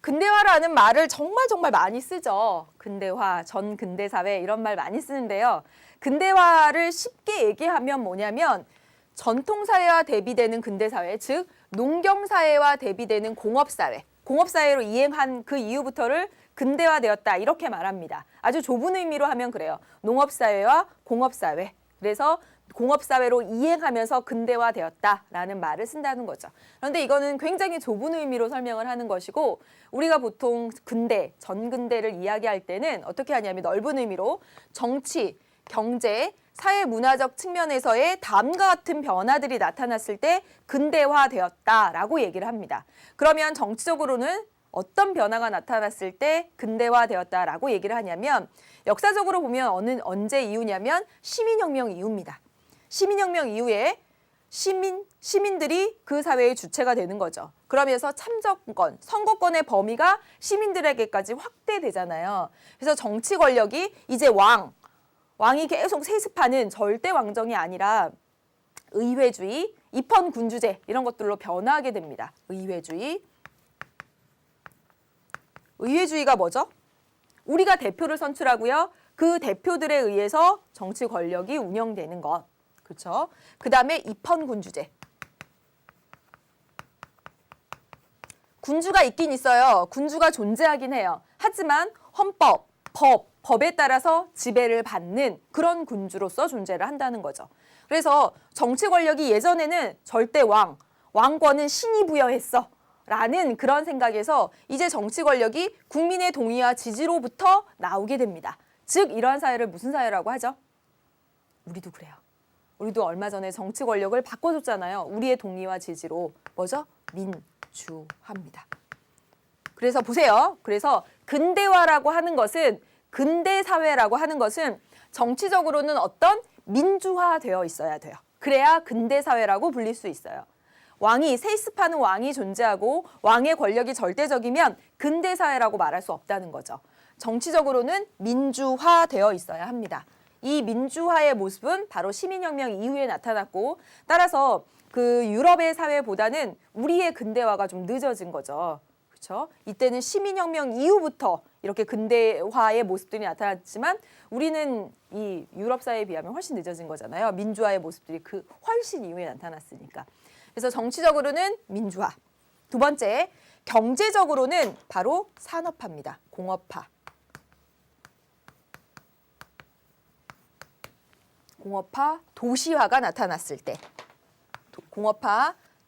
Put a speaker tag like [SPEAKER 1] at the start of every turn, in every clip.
[SPEAKER 1] 근대화라는 말을 정말 많이 쓰죠. 근대화, 전근대사회 이런 말 많이 쓰는데요. 근대화를 쉽게 얘기하면 뭐냐면 전통사회와 대비되는 근대사회, 즉 농경사회와 대비되는 공업사회, 공업사회로 이행한 그 이후부터를 근대화되었다 이렇게 말합니다. 아주 좁은 의미로 하면 그래요. 농업사회와 공업사회. 그래서 공업사회로 이행하면서 근대화되었다라는 말을 쓴다는 거죠. 그런데 이거는 굉장히 좁은 의미로 설명을 하는 것이고 우리가 보통 근대, 전근대를 이야기할 때는 어떻게 하냐면 넓은 의미로 정치, 경제, 사회 문화적 측면에서의 다음과 같은 변화들이 나타났을 때 근대화되었다라고 얘기를 합니다. 그러면 정치적으로는 어떤 변화가 나타났을 때 근대화되었다라고 얘기를 하냐면 역사적으로 보면 언제 이후냐면 시민혁명 이후입니다. 시민혁명 이후에 시민들이 그 사회의 주체가 되는 거죠. 그러면서 참정권, 선거권의 범위가 시민들에게까지 확대되잖아요. 그래서 정치 권력이 이제 왕이 계속 세습하는 절대 왕정이 아니라 의회주의, 입헌군주제 이런 것들로 변화하게 됩니다. 의회주의가 뭐죠? 우리가 대표를 선출하고요. 그 대표들에 의해서 정치 권력이 운영되는 것. 그렇죠? 그다음에 입헌군주제. 군주가 있긴 있어요. 군주가 존재하긴 해요. 하지만 헌법, 법에 따라서 지배를 받는 그런 군주로서 존재를 한다는 거죠. 그래서 정치 권력이 예전에는 절대 왕권은 신이 부여했어 라는 그런 생각에서 이제 정치 권력이 국민의 동의와 지지로부터 나오게 됩니다. 즉 이러한 사회를 무슨 사회라고 하죠? 우리도 그래요. 우리도 얼마 전에 정치 권력을 바꿔줬잖아요. 우리의 동의와 지지로. 뭐죠? 민주화입니다. 그래서 보세요. 그래서 근대화라고 하는 것은 근대사회라고 하는 것은 정치적으로는 어떤 민주화되어 있어야 돼요. 그래야 근대사회라고 불릴 수 있어요. 세습하는 왕이 존재하고 왕의 권력이 절대적이면 근대사회라고 말할 수 없다는 거죠. 정치적으로는 민주화되어 있어야 합니다. 이 민주화의 모습은 바로 시민혁명 이후에 나타났고 따라서 그 유럽의 사회보다는 우리의 근대화가 좀 늦어진 거죠. 그렇죠? 이때는 시민혁명 이후부터 이렇게 근대화의 모습들이 나타났지만 우리는 이 유럽 사회에 비하면 훨씬 늦어진 거잖아요. 민주화의 모습들이 그 훨씬 이후에 나타났으니까. 그래서 정치적으로는 민주화. 두 번째, 경제적으로는 바로 산업화입니다. 공업화, 도시화가 나타났을 때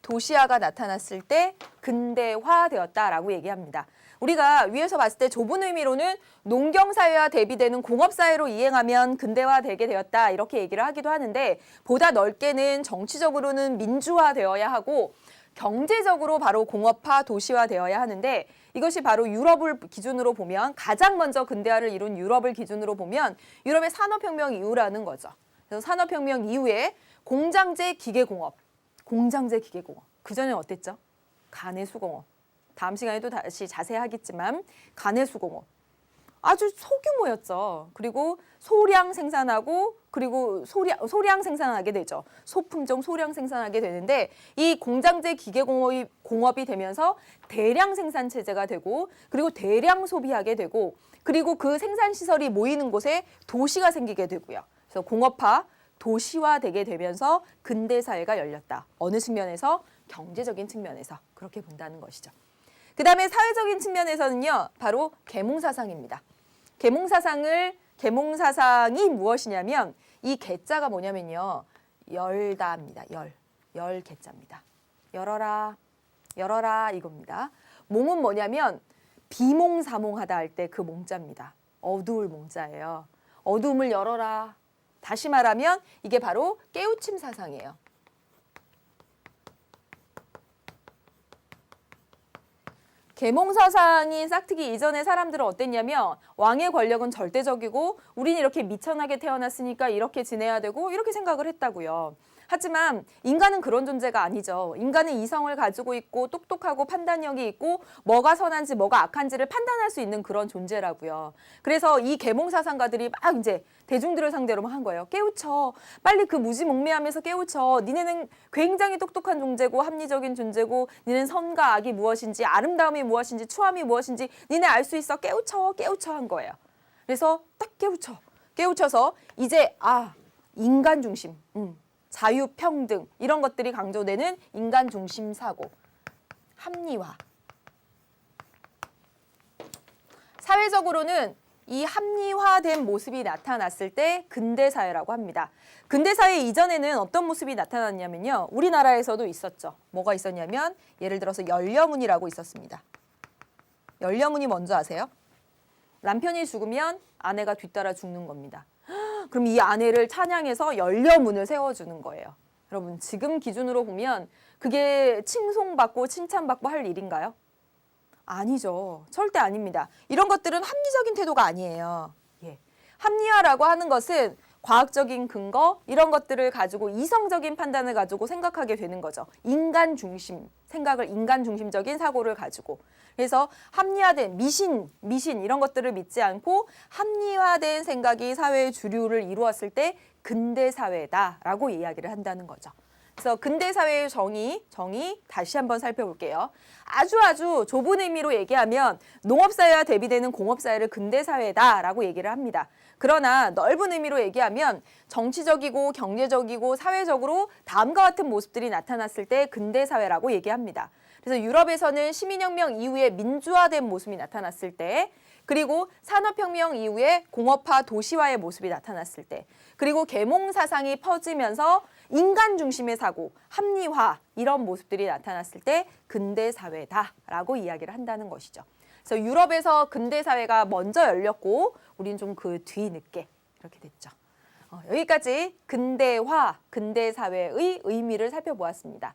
[SPEAKER 1] 도시화가 나타났을 때 근대화되었다라고 얘기합니다. 우리가 위에서 봤을 때 좁은 의미로는 농경사회와 대비되는 공업사회로 이행하면 근대화되게 되었다 이렇게 얘기를 하기도 하는데 보다 넓게는 정치적으로는 민주화되어야 하고 경제적으로 바로 공업화, 도시화되어야 하는데 이것이 바로 유럽을 기준으로 보면 가장 먼저 근대화를 이룬 유럽을 기준으로 보면 유럽의 산업혁명 이후라는 거죠. 그래서 산업혁명 이후에 공장제 기계공업. 그전에 어땠죠? 가내수공업. 다음 시간에 또 다시 자세히 하겠지만 가내수공업. 아주 소규모였죠. 그리고 소량 생산하고 그리고 소량 생산하게 되죠. 소품종 소량 생산하게 되는데 이 공장제 기계공업이 되면서 대량 생산 체제가 되고 그리고 대량 소비하게 되고 그리고 그 생산 시설이 모이는 곳에 도시가 생기게 되고요. 그래서 공업화, 도시화되게 되면서 근대사회가 열렸다. 어느 측면에서? 경제적인 측면에서 그렇게 본다는 것이죠. 그 다음에 사회적인 측면에서는요. 바로 계몽사상입니다. 계몽사상이 무엇이냐면 이 개자가 뭐냐면요. 열다입니다. 열 개자입니다. 열어라 이겁니다. 몽은 뭐냐면 비몽사몽하다 할 때 그 몽자입니다. 어두울 몽자예요. 어두움을 열어라. 다시 말하면 이게 바로 깨우침 사상이에요. 계몽사상이 싹트기 이전의 사람들은 어땠냐면 왕의 권력은 절대적이고 우리는 이렇게 미천하게 태어났으니까 이렇게 지내야 되고 이렇게 생각을 했다고요. 하지만 인간은 그런 존재가 아니죠. 인간은 이성을 가지고 있고 똑똑하고 판단력이 있고 뭐가 선한지 뭐가 악한지를 판단할 수 있는 그런 존재라고요. 그래서 이 계몽사상가들이 막 이제 대중들을 상대로 한 거예요. 깨우쳐. 빨리 그 무지몽매하면서 깨우쳐. 니네는 굉장히 똑똑한 존재고 합리적인 존재고 니네는 선과 악이 무엇인지 아름다움이 무엇인지 추함이 무엇인지 니네 알 수 있어. 깨우쳐. 깨우쳐 한 거예요. 그래서 딱 깨우쳐. 깨우쳐서 이제 인간 중심, 자유, 평등 이런 것들이 강조되는 인간 중심 사고, 합리화. 사회적으로는 이 합리화된 모습이 나타났을 때 근대사회라고 합니다. 근대사회 이전에는 어떤 모습이 나타났냐면요. 우리나라에서도 있었죠. 뭐가 있었냐면 예를 들어서 열려문이라고 있었습니다. 열려문이 뭔지 아세요? 남편이 죽으면 아내가 뒤따라 죽는 겁니다. 그럼 이 아내를 찬양해서 열려문을 세워주는 거예요. 여러분 지금 기준으로 보면 그게 칭송받고 칭찬받고 할 일인가요? 아니죠. 절대 아닙니다. 이런 것들은 합리적인 태도가 아니에요. 예. 합리화라고 하는 것은 과학적인 근거 이런 것들을 가지고 이성적인 판단을 가지고 생각하게 되는 거죠. 인간 중심 생각을 인간 중심적인 사고를 가지고 그래서 합리화된 미신 이런 것들을 믿지 않고 합리화된 생각이 사회의 주류를 이루었을 때 근대 사회다라고 이야기를 한다는 거죠. 그래서 근대 사회의 정의 다시 한번 살펴볼게요. 아주 좁은 의미로 얘기하면 농업사회와 대비되는 공업사회를 근대사회다라고 얘기를 합니다. 그러나 넓은 의미로 얘기하면 정치적이고 경제적이고 사회적으로 다음과 같은 모습들이 나타났을 때 근대사회라고 얘기합니다. 그래서 유럽에서는 시민혁명 이후에 민주화된 모습이 나타났을 때 그리고 산업혁명 이후에 공업화 도시화의 모습이 나타났을 때 그리고 계몽사상이 퍼지면서 인간 중심의 사고, 합리화 이런 모습들이 나타났을 때 근대사회다라고 이야기를 한다는 것이죠. 그래서 유럽에서 근대사회가 먼저 열렸고 우리는 좀 그 뒤늦게 이렇게 됐죠. 여기까지 근대화, 근대사회의 의미를 살펴보았습니다.